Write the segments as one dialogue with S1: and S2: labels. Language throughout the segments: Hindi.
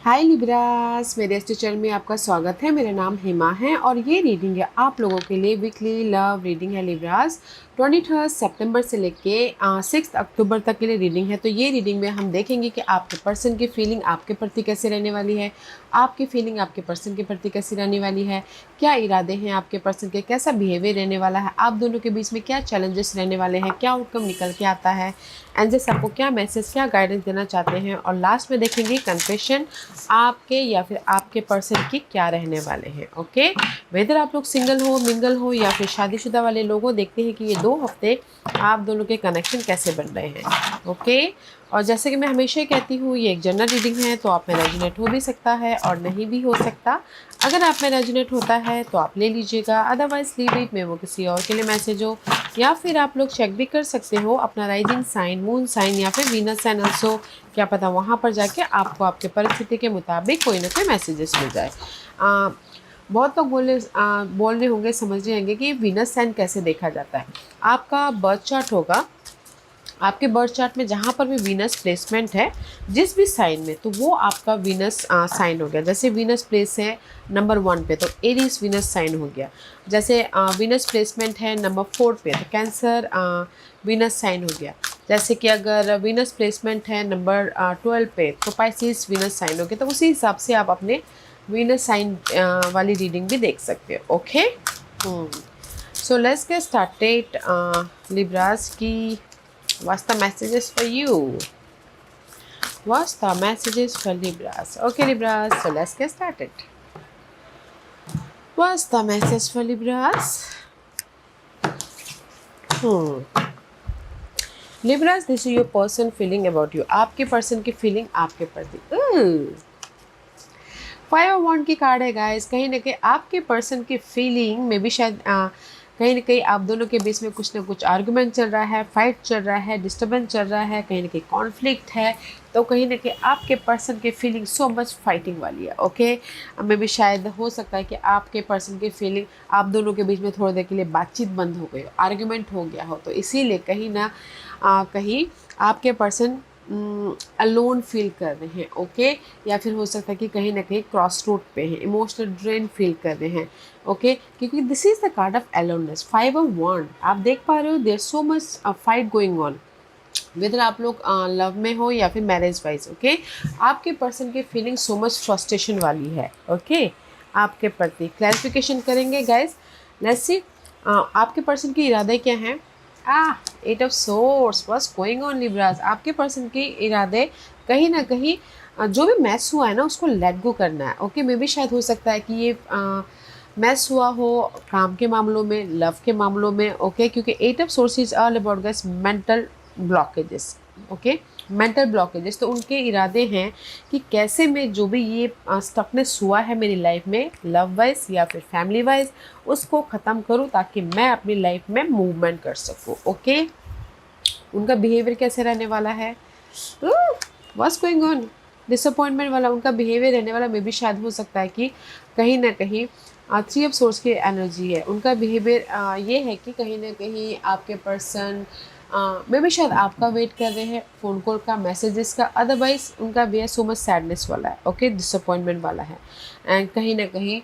S1: हाय लिब्रास, मेरे इस चैनल में आपका स्वागत है। मेरा नाम हेमा है और ये रीडिंग है आप लोगों के लिए वीकली लव रीडिंग है लिब्रास। 23 सितंबर से लेके 6 अक्टूबर तक के लिए रीडिंग है। तो ये रीडिंग में हम देखेंगे कि आपके पर्सन की फीलिंग आपके प्रति कैसे रहने वाली है, आपकी फीलिंग आपके पर्सन के प्रति कैसी रहने वाली है, क्या इरादे हैं आपके पर्सन के, कैसा बिहेवियर रहने वाला है, आप दोनों के बीच में क्या चैलेंजेस रहने वाले हैं, क्या आउटकम निकल के आता है, एंजल्स आपको क्या मैसेज क्या गाइडेंस देना चाहते हैं, और लास्ट में देखेंगे कन्फेशन आपके या फिर आपके पर्सन की क्या रहने वाले हैं। ओके, वेदर आप लोग सिंगल हो, मिंगल हो या फिर शादीशुदा वाले लोग हो, देखते हैं कि ये 2 हफ्ते आप दोनों के कनेक्शन कैसे बन रहे हैं। ओके, और जैसे कि मैं हमेशा ही कहती हूँ, ये एक जनरल रीडिंग है, तो आप में रेजोनेट हो भी सकता है और नहीं भी हो सकता। अगर आप में रेजोनेट होता है तो आप ले लीजिएगा, अदरवाइज लीव इट, में वो किसी और के लिए मैसेज हो। या फिर आप लोग चेक भी कर सकते हो अपना राइजिंग साइन, मून साइन या फिर वीनस साइन ऑल्सो, क्या पता वहाँ पर जाके आपको आपके परिस्थिति के मुताबिक कोई ना कोई मैसेजेस मिल जाए। बहुत लोग बोल रहे होंगे, समझ रहे होंगे कि वीनस साइन कैसे देखा जाता है। आपका बर्थ चार्ट होगा, आपके बर्थ चार्ट में जहाँ पर भी वीनस प्लेसमेंट है जिस भी साइन में, तो वो आपका वीनस साइन हो गया। जैसे वीनस प्लेस है नंबर 1 पे तो एरीज वीनस साइन हो गया। जैसे वीनस प्लेसमेंट है नंबर 4 पे तो कैंसर वीनस साइन हो गया। जैसे कि अगर वीनस प्लेसमेंट है नंबर 12 पे तो पाइसिस वीनस साइन हो गया। तो उसी हिसाब से आप अपने वीनस साइन वाली रीडिंग भी देख सकते हो। Okay, so let's get started. Libras की what's the messages for you? What's the messages for Libras? Okay, Libras, so let's get started. What's the message for Libras? Libras, this is your person feeling about you. आपके पर्सन की फीलिंग आपके प्रति। 5 ऑफ वॉन्ड की कार्ड है गाइस। कहीं ना कहीं आपके पर्सन की फीलिंग में भी शायद कहीं ना कहीं आप दोनों के बीच में कुछ ना कुछ आर्गुमेंट चल रहा है, फाइट चल रहा है, डिस्टर्बेंस चल रहा है, कहीं ना कहीं कॉन्फ्लिक्ट है। तो कहीं ना कहीं आपके पर्सन की फीलिंग सो मच फाइटिंग वाली है। ओके, में भी शायद हो सकता है कि आपके पर्सन की फीलिंग आप दोनों के बीच में थोड़ी देर के लिए बातचीत बंद हो गई हो, आर्गुमेंट हो गया हो। तो इसीलिए कहीं ना कहीं आपके पर्सन अलोन फील कर रहे हैं। ओके, या फिर हो सकता है कि कहीं ना कहीं क्रॉस रोड पे हैं, इमोशनल ड्रेन फील कर रहे हैं। ओके, क्योंकि this is the card of aloneness. 5 of wand आप देख पा रहे हो, there so much fight going on, whether आप लोग लव में हो या फिर मैरिज वाइज। ओके, आपके पर्सन की फीलिंग सो मच फ्रस्ट्रेशन वाली है। ओके, आपके प्रति क्लैरिफिकेशन करेंगे गाइज। लेट्स सी आपके पर्सन की इरादे क्या हैं। 8 of source, what's going on Libras. आपके पर्सन के इरादे कहीं ना कहीं जो भी मैस हुआ है ना उसको लेट गो करना है। ओके, मे भी शायद हो सकता है कि ये मैस हुआ हो काम के मामलों में, लव के मामलों में। ओके, क्योंकि 8 of source is all about guys mental blockages. Okay, mental blockages. तो उनके इरादे हैं कि कैसे मैं जो भी ये स्टकनेस हुआ है मेरी लाइफ में, लव वाइज या फिर फैमिली वाइज, उसको ख़त्म करूं ताकि मैं अपनी लाइफ में मूवमेंट कर सकूं। ओके, उनका बिहेवियर कैसे रहने वाला है, व्हाट्स गोइंग ऑन, डिसअपॉइंटमेंट वाला उनका बिहेवियर रहने वाला। मे भी शायद हो सकता है कि कहीं ना कहीं 3 ऑफ सोर्स की एनर्जी है। उनका बिहेवियर ये है कि कहीं ना कहीं आपके पर्सन मे भी शायद आपका वेट कर रहे हैं, फ़ोन कॉल का, मैसेजेस का। अदरवाइज उनका बिहेवियर सो मच सैडनेस वाला है। ओके, डिसअपॉइंटमेंट वाला है एंड कहीं ना कहीं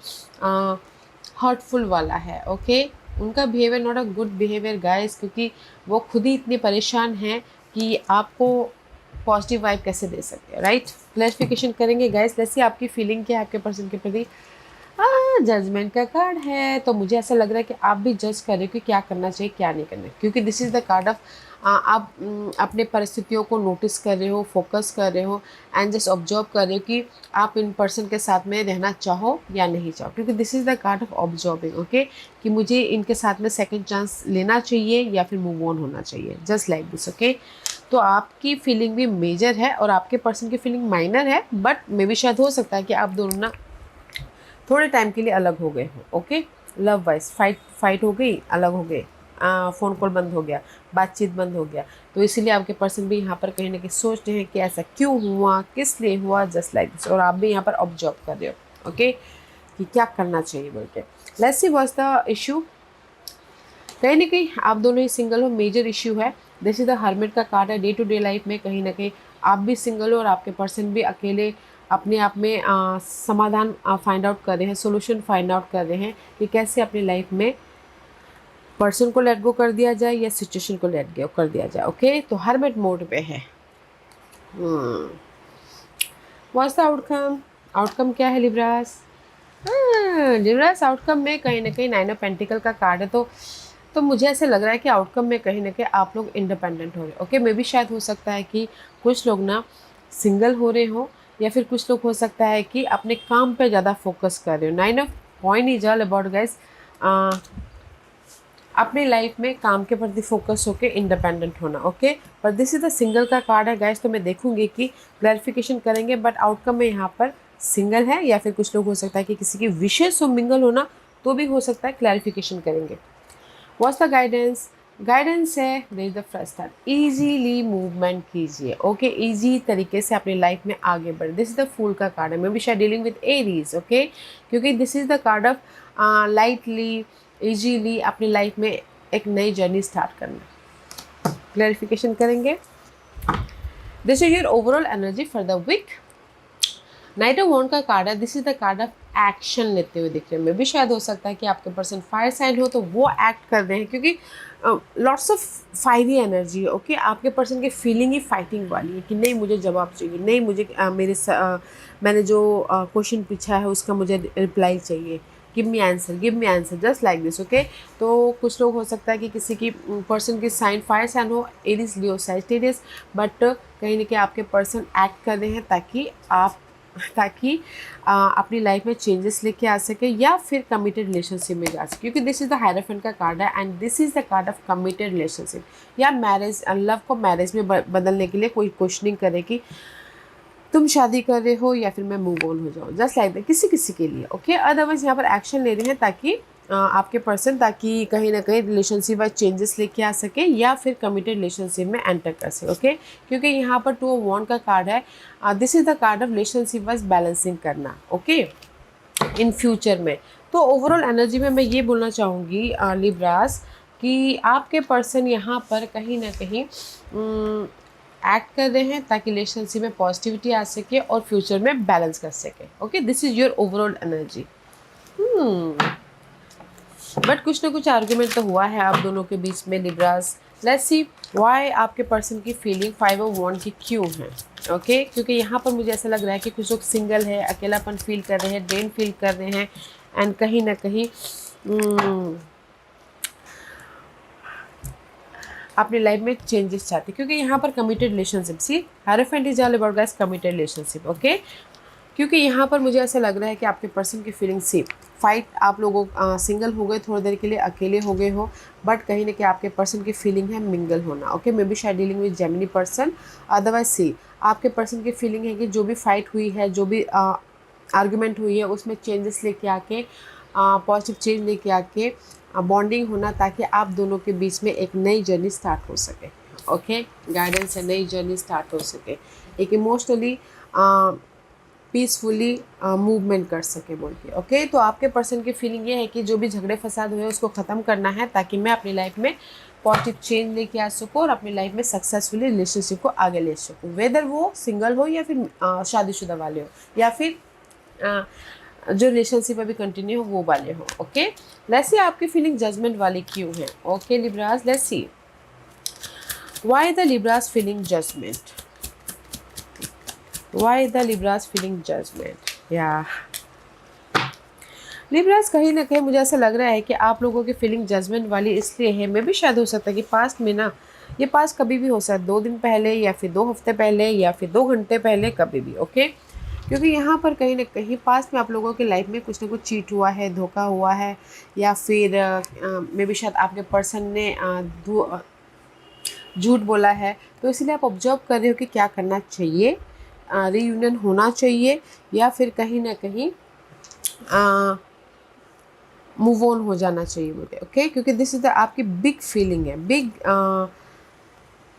S1: हर्टफुल वाला है। ओके, उनका behaviour not a good behaviour guys, क्योंकि वो खुद ही इतने परेशान हैं कि आपको पॉजिटिव वाइब कैसे दे सकते हैं। राइट, क्लैरिफिकेशन करेंगे गाइस। जैसे आपकी फीलिंग क्या है आपके पर्सन के प्रति। जजमेंट का कार्ड है, तो मुझे ऐसा लग रहा है कि आप भी जज कर रहे हो कि क्या करना चाहिए क्या नहीं करना, क्योंकि this is the card of आप अपने परिस्थितियों को नोटिस कर रहे हो, फोकस कर रहे हो एंड जस्ट ऑब्जर्व कर रहे हो कि आप इन पर्सन के साथ में रहना चाहो या नहीं चाहो, क्योंकि this is the card of observing. Okay, कि मुझे इनके साथ में सेकंड चांस लेना चाहिए या फिर मूव ऑन होना चाहिए, जस्ट लाइक दिस। ओके, तो आपकी फीलिंग भी मेजर है और आपके पर्सन की फीलिंग माइनर है, बट मे भी शायद हो सकता है कि आप दोनों ना थोड़े टाइम के लिए अलग हो गए हो। ओके, लव वाइज फाइट हो गई, अलग हो गए, फ़ोन कॉल बंद हो गया, बातचीत बंद हो गया। तो इसीलिए आपके पर्सन भी यहाँ पर कहीं ना कहीं सोच रहे हैं कि ऐसा क्यों हुआ, किस लिए हुआ, जस्ट लाइक दिस। और आप भी यहाँ पर ऑब्जर्व कर रहे हो। ओके, कि क्या करना चाहिए बोल के। Let's see what's the issue. कहीं ना कहीं आप दोनों ही सिंगल हो, मेजर इश्यू है। दिस इज द हर्मिट का कार्ड है। डे टू डे लाइफ में कहीं ना कहीं आप भी सिंगल हो और आपके पर्सन भी अकेले अपने आप में समाधान फाइंड आउट कर रहे हैं, सोल्यूशन फाइंड आउट कर रहे हैं कि कैसे अपनी लाइफ में पर्सन को लेट गो कर दिया जाए या सिचुएशन को लेट गो कर दिया जाए। ओके, तो हरमेट मोड पे है। What's the outcome? आउटकम क्या है लिब्रास? लिब्रास आउटकम में कहीं ना कहीं 9 ऑफ पेंटिकल का कार्ड है, तो मुझे ऐसे लग रहा है कि आउटकम में कहीं ना कहीं आप लोग इंडिपेंडेंट हो रहे हो। ओके, मे भी शायद हो सकता है कि कुछ लोग ना सिंगल हो रहे हो, या फिर कुछ लोग हो सकता है कि अपने काम पे ज़्यादा फोकस कर रहे हो। 9 of point is all about guys अपनी लाइफ में काम के प्रति फोकस होकर इंडिपेंडेंट होना। ओके, पर दिस इज द सिंगल का कार्ड है गाइस, तो मैं देखूंगी कि क्लैरिफिकेशन करेंगे, बट आउटकम में यहाँ पर सिंगल है, या फिर कुछ लोग हो सकता है कि किसी की विशेष हो मिंगल होना, तो भी हो सकता है, क्लैरिफिकेशन करेंगे। What's the guidance? गाइडेंस है there is the first time, easily movement कीजिए। ओके, इजी तरीके से अपनी लाइफ में आगे बढ़े। दिस इज द फूल का कार्ड है, मे बी शायद डीलिंग विद एरीज। ओके, क्योंकि this is the card of lightly easily अपनी लाइफ में एक नई जर्नी स्टार्ट करना। क्लैरिफिकेशन करेंगे। This is your overall energy for the week. Knight of wand का कार्ड है, this is the card of action लेते हुए दिख रहे हैं। मे भी शायद हो सकता है कि आपके पर्सन फायर साइन हो तो वो एक्ट कर रहे हैं, क्योंकि लॉट्स ऑफ फायरी एनर्जी है। ओके, आपके पर्सन की फीलिंग ही फाइटिंग वाली है कि नहीं मुझे जवाब चाहिए, नहीं मुझे मैंने जो क्वेश्चन पूछा है उसका मुझे रिप्लाई चाहिए, give me answer just like this. Okay, तो कुछ लोग हो सकता है कि किसी की पर्सन की साइन फायर साइन हो, एरीज, लियो, सैजिटेरियस, बट कहीं ना कहीं आपके पर्सन एक्ट कर रहे हैं ताकि अपनी लाइफ में चेंजेस लेके आ सके, या फिर कमिटेड रिलेशनशिप में जा सके, क्योंकि दिस इज द हायरोफेंट का कार्ड है and this is the card of committed relationship, या मैरिज, लव को मैरिज में बदलने के लिए कोई क्वेश्चनिंग करे कि तुम शादी कर रहे हो या फिर मैं मूव ऑन हो जाऊँ, जस्ट लाइक दैट, किसी के लिए। ओके, अदरवाइज यहाँ पर एक्शन ले रहे हैं ताकि आपके पर्सन ताकि कहीं ना कहीं रिलेशनशिप वाइज चेंजेस लेके आ सके, या फिर कमिटेड रिलेशनशिप में एंटर कर सके। ओके, क्योंकि यहाँ पर 2 ऑफ वॉन्ड का कार्ड है, this is the card of relationship wise balancing करना। ओके, इन फ्यूचर में। तो ओवरऑल एनर्जी में मैं ये बोलना चाहूँगी लिब्रास कि आपके पर्सन यहाँ पर कहीं ना कहीं एक्ट कर रहे हैं ताकि रिलेशनशिप में पॉजिटिविटी आ सके और फ्यूचर में बैलेंस कर सके। Okay, this is your overall energy. But कुछ ना कुछ आर्ग्यूमेंट तो हुआ है आप दोनों के बीच में लिब्रास। लेट्स सी व्हाई आपके पर्सन की फीलिंग 5 ऑफ वॉन्ड की क्यों है। ओके, क्योंकि यहाँ पर मुझे ऐसा लग रहा है कि कुछ लोग सिंगल है, अकेलापन फील कर रहे हैं, ड्रेन फील कर रहे हैं, एंड कहीं ना कहीं अपनी लाइफ में चेंजेस चाहते हैं, क्योंकि यहाँ पर committed relationship, see hierophant is all about guys committed relationship. Okay, क्योंकि यहाँ पर मुझे ऐसा लग रहा है कि आपके पर्सन की फीलिंग सेफ फाइट, आप लोगों सिंगल हो गए थोड़ी देर के लिए, अकेले हो गए हो, बट कहीं ना कहीं आपके पर्सन की फीलिंग है मिंगल होना। ओके, मे बी शायद dealing with Gemini person, otherwise see आपके पर्सन की फीलिंग है कि जो भी फाइट हुई है, जो भी आर्गूमेंट हुई है, उसमें चेंजेस लेके आके, पॉजिटिव चेंज लेके आके बॉन्डिंग होना, ताकि आप दोनों के बीच में एक नई जर्नी स्टार्ट हो सके। ओके, गाइडेंस है, नई जर्नी स्टार्ट हो सके, एक इमोशनली पीसफुली मूवमेंट कर सके बोल के। ओके, तो आपके पर्सन की फीलिंग ये है कि जो भी झगड़े फसाद हुए उसको ख़त्म करना है, ताकि मैं अपनी लाइफ में पॉजिटिव चेंज लेके आ सकूँ और अपनी लाइफ में सक्सेसफुली रिलेशनशिप को आगे ले सकूँ, वेदर वो सिंगल हो या फिर शादीशुदा वाले हो, या फिर जो रिलेशनशिप अभी कंटिन्यू हो वो वाले हो। ओके, लेट्स सी आपकी फीलिंग जजमेंट वाली क्यों है। Okay Libras, let's see why the Libras feeling judgement, why the Libras feeling judgement. या लिब्रास कहीं ना कहीं मुझे ऐसा लग रहा है कि आप लोगों की फीलिंग जजमेंट वाली इसलिए है, मे भी शायद हो सकता है कि पास्ट में ना, ये पास्ट कभी भी हो सकता है, 2 दिन पहले या फिर 2 हफ्ते पहले या फिर 2 घंटे पहले, कभी भी। ओके, क्योंकि यहाँ पर कहीं ना कहीं पास्ट में आप लोगों की लाइफ में कुछ ना कुछ चीट हुआ है, धोखा हुआ है, या फिर मे बी शायद आपके पर्सन ने झूठ बोला है, तो इसलिए आप ऑब्जर्व कर रहे हो कि क्या करना चाहिए, रीयूनियन होना चाहिए या फिर कहीं ना कहीं मूव ऑन हो जाना चाहिए मुझे। ओके, क्योंकि दिस इज द आपकी बिग फीलिंग है,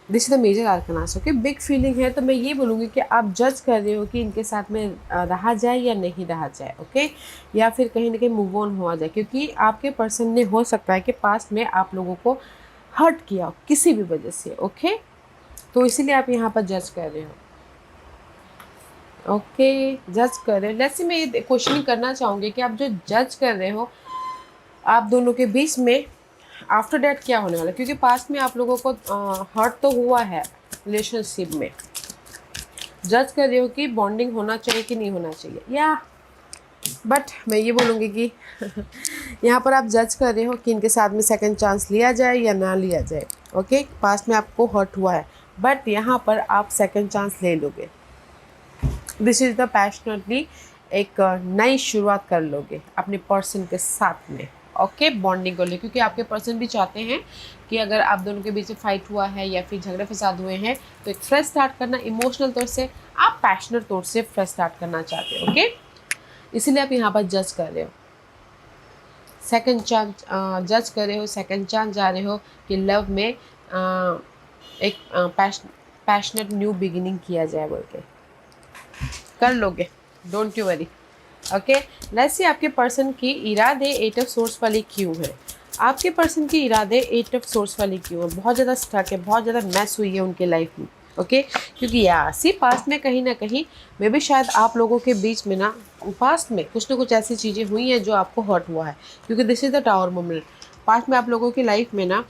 S1: this is the major arcanas. Okay, big feeling है, तो मैं ये बोलूँगी कि आप जज कर रहे हो कि इनके साथ में रहा जाए या नहीं रहा जाए। ओके, या फिर कहीं ना कहीं मूव ऑन हुआ जाए, क्योंकि आपके पर्सन ने हो सकता है कि पास्ट में आप लोगों को हर्ट किया किसी भी वजह से। ओके, तो इसीलिए आप यहाँ पर जज कर रहे हो। ओके, जज कर रहे हो। लेट्स मैं ये क्वेश्चन करना चाहूँगी कि आप जो जज कर रहे हो आप दोनों के बीच में आफ्टर डैट क्या होने वाला है, क्योंकि पास्ट में आप लोगों को हर्ट तो हुआ है रिलेशनशिप में। जज कर रहे हो कि बॉन्डिंग होना चाहिए कि नहीं होना चाहिए, या बट मैं ये बोलूँगी कि यहाँ पर आप जज कर रहे हो कि इनके साथ में सेकंड चांस लिया जाए या ना लिया जाए। ओके, पास्ट में आपको हर्ट हुआ है बट यहाँ पर आप सेकंड चांस ले लोगे। दिस इज़ द पैशनेटली एक नई शुरुआत कर लोगे अपने पर्सन के साथ में। ओके, बॉन्डिंग को ले, क्योंकि आपके पर्सन भी चाहते हैं कि अगर आप दोनों के बीच में फाइट हुआ है या फिर झगड़े फसाद हुए हैं तो एक फ्रेश स्टार्ट करना, इमोशनल तौर से आप पैशनेट तौर से फ्रेश स्टार्ट करना चाहते हो। ओके, इसीलिए आप यहाँ पर जज कर रहे हो, सेकंड चांस जज कर रहे हो, सेकंड चांस जा रहे हो कि लव में एक पैशनेट न्यू बिगिनिंग किया जाए बोल के कर लोगे। Don't you worry. Okay, let's see आपके पर्सन की इरादे एट ऑफ सोर्स वाली क्यों है। आपके पर्सन की इरादे एट ऑफ सोर्स वाली क्यों है, बहुत ज़्यादा स्टक है, बहुत ज़्यादा मैस हुई है उनके लाइफ में। ओके, क्योंकि सी पास्ट में कहीं ना कहीं मे भी शायद आप लोगों के बीच में ना पास्ट में कुछ ना कुछ ऐसी चीज़ें हुई हैं जो आपको हर्ट हुआ है, क्योंकि this is the tower moment. Past में आप लोगों की लाइफ में ना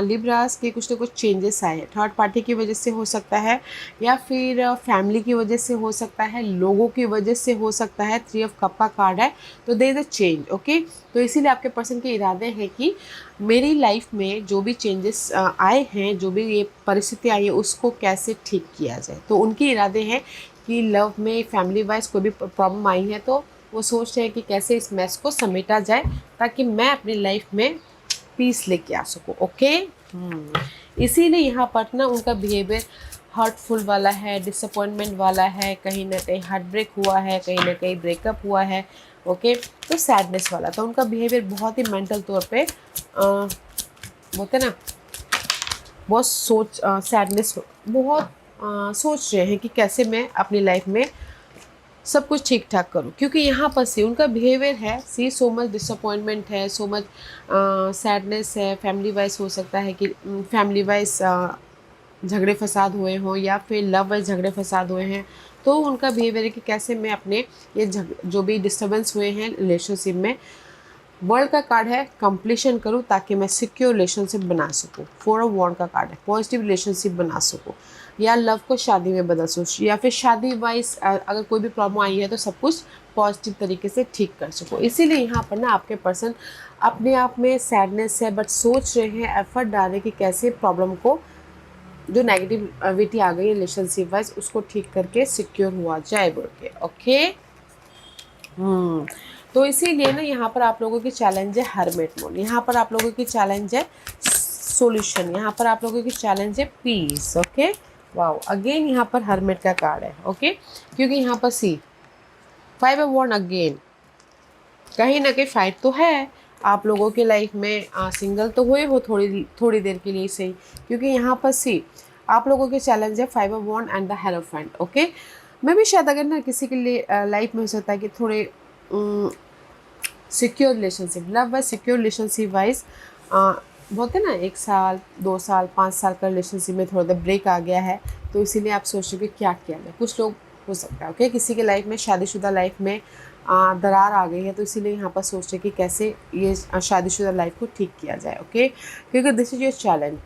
S1: लिब्रास के कुछ ना कुछ चेंजेस आए हैं, थर्ड पार्टी की वजह से हो सकता है या फिर फैमिली की वजह से हो सकता है, लोगों की वजह से हो सकता है। 3 ऑफ कप का कार्ड है, तो there is a change. Okay, तो इसीलिए आपके पर्सन के इरादे हैं कि मेरी लाइफ में जो भी चेंजेस आए हैं, जो भी ये परिस्थिति आई है उसको कैसे ठीक किया जाए। तो उनके इरादे हैं कि लव में फैमिली वाइज कोई भी प्रॉब्लम आई है तो वो सोच रहे हैं कि कैसे इस मैस को समेटा जाए ताकि मैं अपनी लाइफ में पीस लेके आ सकूँ। ओके, इसीलिए यहाँ पर ना उनका बिहेवियर हर्टफुल वाला है, डिसअपॉइंटमेंट वाला है, कहीं ना कहीं हार्ट ब्रेक हुआ है, कहीं ना कहीं ब्रेकअप हुआ है। ओके, तो सैडनेस वाला, तो उनका बिहेवियर बहुत ही मेंटल तौर पे बोलते ना बहुत सैडनेस, बहुत सोच रहे हैं कि कैसे मैं अपनी लाइफ में सब कुछ ठीक ठाक करूं, क्योंकि यहाँ पर से उनका बिहेवियर है सी सो मच डिसअपॉइंटमेंट है, सो मच सैडनेस है। फैमिली वाइज हो सकता है कि फैमिली वाइज झगड़े फसाद हुए हों या फिर लव वाइज झगड़े फसाद हुए हैं, तो उनका बिहेवियर है कि कैसे मैं अपने ये जो भी डिस्टर्बेंस हुए हैं रिलेशनशिप में, वर्ल्ड का कार्ड है, कंप्लीशन करूं ताकि मैं सिक्योर रिलेशनशिप बना सकूं। 4 ऑफ वॉन्ड का कार्ड है, पॉजिटिव रिलेशनशिप बना सकूं या लव को शादी में बदल सकूं, या फिर शादी वाइज अगर कोई भी प्रॉब्लम आई है तो सब कुछ पॉजिटिव तरीके से ठीक कर सकूं। इसीलिए यहाँ पर ना आपके पर्सन अपने आप में सैडनेस है बट सोच रहे हैं, एफर्ट डाल रहे हैं कि कैसे प्रॉब्लम को, जो नेगेटिविटी आ गई रिलेशनशिप वाइज, उसको ठीक करके सिक्योर हुआ जाए बोल के। ओके, तो इसीलिए ना यहाँ पर आप लोगों की चैलेंज है हरमेट मोड, यहाँ पर आप लोगों की चैलेंज है सॉल्यूशन, यहाँ पर आप लोगों की चैलेंज है पीस। ओके, वाओ, अगेन यहाँ पर हरमेट का कार्ड है। ओके, क्योंकि यहाँ पर सी 5 ऑफ वॉन्ड अगेन, कहीं ना कहीं फाइट तो है आप लोगों की लाइफ में, सिंगल तो हुए हो थोड़ी थोड़ी देर के लिए सही, क्योंकि यहाँ पर सी आप लोगों के चैलेंज है 5 of wand and the hierophant. Okay, मैं भी शायद अगर ना किसी के लिए लाइफ में हो सकता है कि थोड़े secure relationship, love wise secure relationship wise बोलते ना 1 साल 2 साल 5 साल का रिलेशनशिप में थोड़ा सा ब्रेक आ गया है, तो इसीलिए आप सोच रहे हो कि क्या किया जाए। कुछ लोग हो सकता है ओके किसी के लाइफ में, शादीशुदा लाइफ में दरार आ गई है, तो इसीलिए यहाँ पर सोच रहे कि कैसे ये शादीशुदा लाइफ को ठीक किया जाए। ओके, क्योंकि दिस इज योर चैलेंज।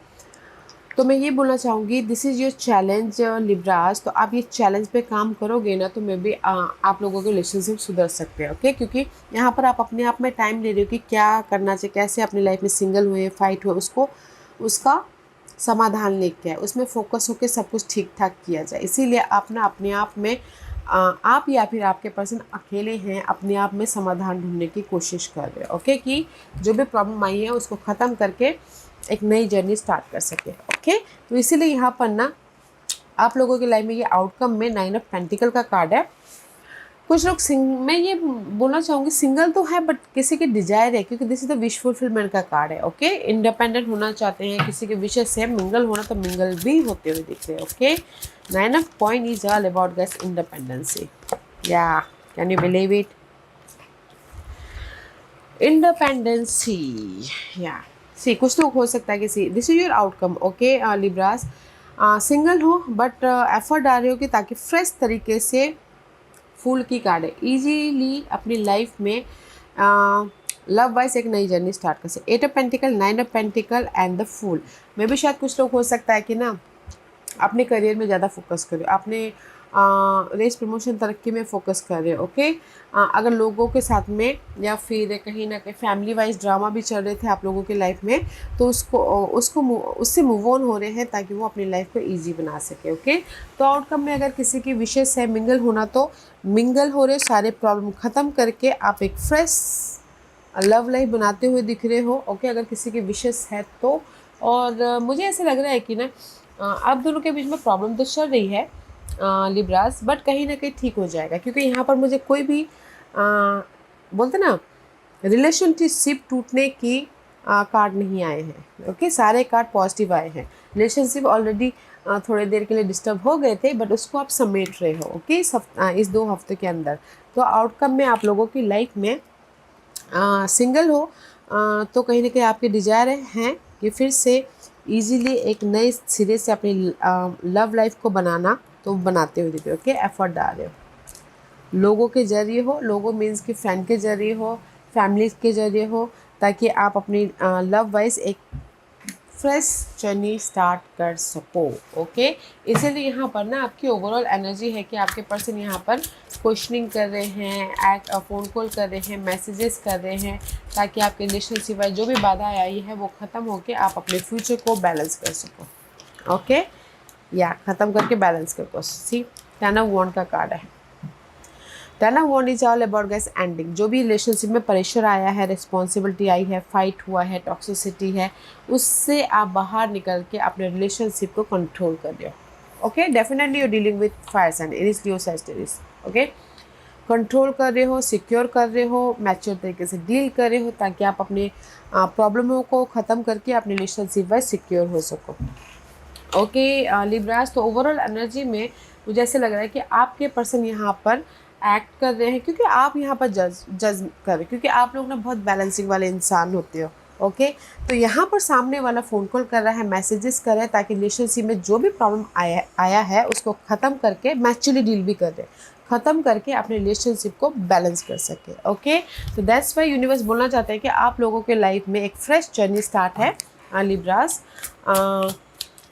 S1: तो मैं ये बोलना चाहूँगी this is your challenge Libras, तो आप ये चैलेंज पे काम करोगे ना तो मैं भी आप लोगों के रिलेशनशिप सुधर सकते हैं। ओके, क्योंकि यहाँ पर आप अपने आप में टाइम ले रहे हो कि क्या करना चाहिए, कैसे अपनी लाइफ में सिंगल हुए फाइट हुए उसको उसका समाधान लेके आए, उसमें फोकस होकर सब कुछ ठीक ठाक किया जाए। इसीलिए आप ना अपने आप में आप या फिर आपके पर्सन अकेले हैं, अपने आप में समाधान ढूंढने की कोशिश कर रहे हैं। ओके, कि जो भी प्रॉब्लम आई है उसको ख़त्म करके एक नई जर्नी स्टार्ट कर सके। ओके, तो इसीलिए यहाँ पर ना आप लोगों की लाइफ में ये आउटकम में 9 ऑफ पेंटिकल का कार्ड है। कुछ लोग मैं ये बोलना चाहूँगी सिंगल तो है बट किसी के डिजायर है, क्योंकि this is the wish fulfilment का कार्ड है। ओके, इंडिपेंडेंट होना चाहते हैं, किसी के विशेष से मिंगल होना तो मिंगल भी होते हुए दिख रहे हैं। Okay, 9 of point is all about guys independency. Yeah can you believe it, independency. Yeah see कुछ लोग हो सकता है कि see this is your outcome. Okay Libras, single हो बट एफर्ट डाल रहे हो कि ताकि फ्रेश तरीके से फूल की कार्ड इजीली अपनी लाइफ में लव वाइज एक नई जर्नी स्टार्ट कर सके। 8 of pentacle, 9 of pentacle and the fool में भी शायद कुछ लोग हो सकता है कि ना अपने करियर में ज़्यादा फोकस करें, अपने रेस प्रमोशन तरक्की में फोकस कर रहे हो। ओके, अगर लोगों के साथ में या फिर कहीं ना कहीं फैमिली वाइज ड्रामा भी चल रहे थे आप लोगों की लाइफ में, तो उससे मूव ऑन हो रहे हैं ताकि वो अपनी लाइफ को ईजी बना सके। ओके, तो आउटकम में अगर किसी की विशेष है मिंगल होना, तो मिंगल हो रहे सारे प्रॉब्लम ख़त्म करके आप एक फ्रेश लव लाइफ बनाते हुए दिख रहे हो। ओके, अगर किसी की विशेष है तो। और मुझे ऐसे लग रहा है कि ना आप दोनों के बीच में प्रॉब्लम तो चल रही है लिब्रास, बट कहीं ना कहीं ठीक हो जाएगा, क्योंकि यहाँ पर मुझे कोई भी बोलते ना रिलेशनशिप टूटने की कार्ड नहीं आए हैं। ओके, सारे कार्ड पॉजिटिव आए हैं। रिलेशनशिप ऑलरेडी थोड़ी देर के लिए डिस्टर्ब हो गए थे, बट उसको आप समेट रहे हो। ओके, इस 2 हफ्ते के अंदर। तो आउटकम में आप लोगों की लाइफ में सिंगल हो तो कहीं ना कहीं आपके डिज़ायर हैं कि फिर से इजीली एक नए सिरे से अपनी लव लाइफ को बनाना, तो बनाते हुए दिखे। ओके, एफर्ट डाल रहे हो, लोगों के जरिए हो, लोगों मीन्स कि फ्रेंड के जरिए हो, फैमिली के जरिए हो, ताकि आप अपनी लव वाइज एक फ्रेश जर्नी स्टार्ट कर सको। ओके, इसीलिए यहाँ पर ना आपकी ओवरऑल एनर्जी है कि आपके पर्सन यहाँ पर क्वेश्चनिंग कर रहे हैं, फ़ोन कॉल कर रहे हैं, मैसेजेस कर रहे हैं, ताकि आपके रिलेशनशिप में जो भी बाधा आई है वो ख़त्म होकर आप अपने फ्यूचर को बैलेंस कर सको। ओके, या ख़त्म करके बैलेंस कर सको। सी, 10 ऑफ वॉन्ड का कार्ड है। 10 of wand is all about guys ending. जो भी रिलेशनशिप में प्रेशर आया है, रिस्पॉन्सिबिलिटी आई है, फाइट हुआ है, टॉक्सिसिटी है, उससे आप बाहर निकल के अपने रिलेशनशिप को कंट्रोल कर रहे हो। Okay, definitely you dealing with fire sign, Aries, Leo, Sagittarius. Okay, control कर रहे हो, सिक्योर कर रहे हो, मैच्योर तरीके से डील कर रहे हो, ताकि आप अपने प्रॉब्लमों को ख़त्म करके अपने रिलेशनशिप वाइज सिक्योर हो सको। ओके लिब्रास, तो ओवरऑल एनर्जी में मुझे ऐसे लग रहा है कि आपके पर्सन यहाँ पर एक्ट कर रहे हैं, क्योंकि आप यहाँ पर जज कर रहे हैं, क्योंकि आप लोग ना बहुत बैलेंसिंग वाले इंसान होते हो। ओके, तो यहाँ पर सामने वाला फ़ोन कॉल कर रहा है, मैसेजेस कर रहा है, ताकि रिलेशनशिप में जो भी प्रॉब्लम आया है उसको ख़त्म करके मैच्योरली डील भी कर रहे हैं, ख़त्म करके अपने रिलेशनशिप को बैलेंस कर सके। ओके, तो दैट्स वाई यूनिवर्स बोलना चाहते हैं कि आप लोगों के लाइफ में एक फ्रेश जर्नी स्टार्ट है लिब्रास।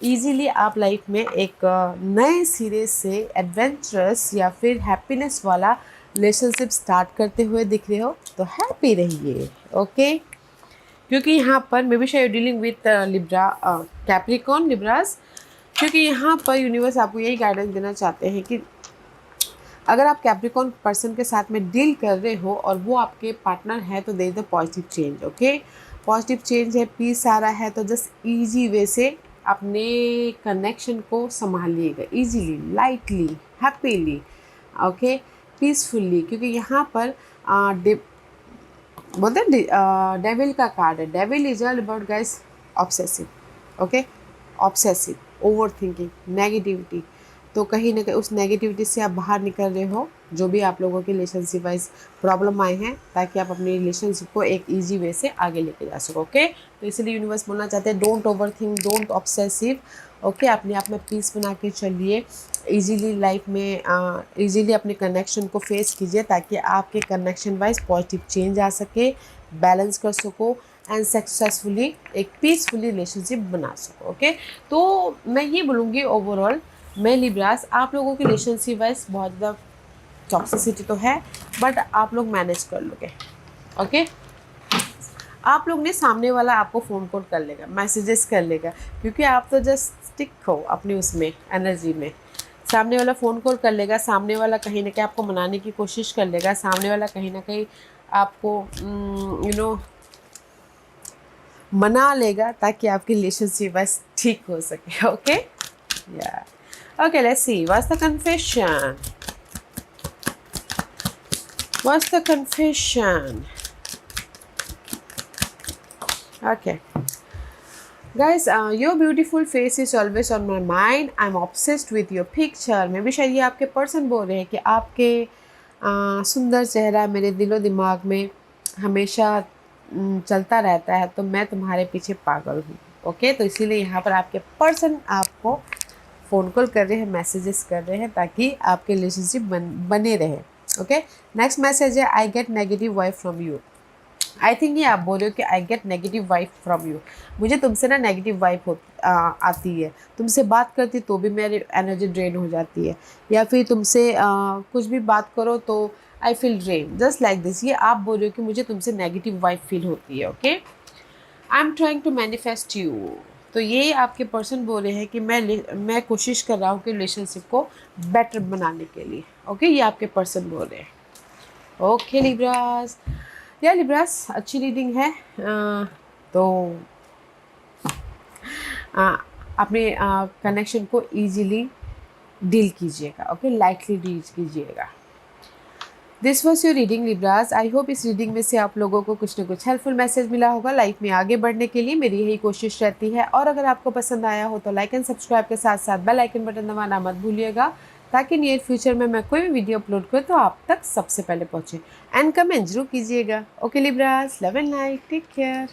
S1: ईजीली आप लाइफ में एक नए सिरे से एडवेंचरस या फिर हैप्पीनेस वाला रिलेशनशिप स्टार्ट करते हुए दिख रहे हो, तो हैप्पी रहिए। ओके, क्योंकि यहाँ पर मे बी शायद dealing with Libra Capricorn Libras, क्योंकि यहाँ पर यूनिवर्स आपको यही गाइडेंस देना चाहते हैं कि अगर आप कैप्रिकॉन पर्सन के साथ में डील कर रहे हो और वो आपके पार्टनर है, तो there is the positive change. Okay, positive change है, पीस आ रहा है, तो जस्ट ईजी वे से अपने कनेक्शन को संभालिएगा, easily, lightly, happily, okay, peacefully, क्योंकि यहाँ पर बोलते हैं डेविल का कार्ड है। Devil is all about guys obsessive. Okay, obsessive, over thinking, negativity. तो कहीं ना कहीं उस नेगेटिविटी से आप बाहर निकल रहे हो, जो भी आप लोगों के रिलेशनशिप वाइज प्रॉब्लम आए हैं, ताकि आप अपनी रिलेशनशिप को एक इजी वे से आगे लेके जा सको। ओके, तो इसीलिए यूनिवर्स बोलना चाहते हैं don't over think, don't obsessive. Okay, अपने आप में पीस बना के चलिए, इजीली लाइफ में इजीली अपने कनेक्शन को फेस कीजिए, ताकि आपके कनेक्शन वाइज पॉजिटिव चेंज आ सके, बैलेंस कर सको एंड सक्सेसफुली एक पीसफुली रिलेशनशिप बना सको। ओके, तो मैं ये बोलूँगी ओवरऑल मैं लिब्रास, आप लोगों की रिलेशनशिप वाइज बहुत ज़्यादा टॉक्सिसिटी तो है, बट आप लोग मैनेज कर लोगे। ओके, आप लोग ने, सामने वाला आपको फ़ोन कॉल कर लेगा, मैसेजेस कर लेगा, क्योंकि आप तो जस्ट स्टिक हो अपनी उसमें एनर्जी में। सामने वाला फ़ोन कॉल कर लेगा, सामने वाला कहीं ना कहीं आपको मनाने की कोशिश कर लेगा, सामने वाला कहीं ना कहीं आपको मना लेगा, ताकि आपकी रिलेशनशिप बस ठीक हो सके। ओके, या okay, let's see what's the confession, what's the confession. Okay, guys, your beautiful face is always on my mind. I'm obsessed with your picture. मे भी शायद ये आपके पर्सन बोल रहे हैं कि आपके सुंदर चेहरा मेरे दिलो दिमाग में हमेशा चलता रहता है, तो मैं तुम्हारे पीछे पागल हूँ। ओके, तो इसीलिए यहाँ पर आपके पर्सन आपको फ़ोन कॉल कर रहे हैं, मैसेजेस कर रहे हैं, ताकि आपके रिलेशनशिप बने रहे। ओके, नेक्स्ट मैसेज है, I get negative vibe from you. I think ये आप बोल रहे हो कि I get negative vibe from you, मुझे तुमसे ना नेगेटिव वाइब आती है, तुमसे बात करती तो भी मेरी एनर्जी ड्रेन हो जाती है, या फिर तुमसे कुछ भी बात करो तो I feel drain, just like this. ये आप बोल रहे हो कि मुझे तुमसे नेगेटिव वाइब फील होती है। Okay, I am trying to manifest you. तो ये आपके पर्सन बोल रहे हैं कि मैं कोशिश कर रहा हूँ कि रिलेशनशिप को बेटर बनाने के लिए। ओके, ये आपके पर्सन बोल रहे हैं। ओके लिब्रास, या लिब्रास अच्छी रीडिंग है। तो अपने कनेक्शन को इजीली डील कीजिएगा। ओके, लाइटली डील कीजिएगा। This was your reading Libras. I hope इस रीडिंग में से आप लोगों को कुछ ना कुछ हेल्पफुल मैसेज मिला होगा। लाइफ में आगे बढ़ने के लिए मेरी यही कोशिश रहती है। और अगर आपको पसंद आया हो तो लाइक एंड सब्सक्राइब के साथ साथ बेल आइकन बटन दबाना मत भूलिएगा, ताकि नियर फ्यूचर में मैं कोई भी वीडियो अपलोड करूँ तो आप तक सबसे पहले पहुँचे। एंड कमेंट जरूर कीजिएगा। Okay Libras, love and light, take care.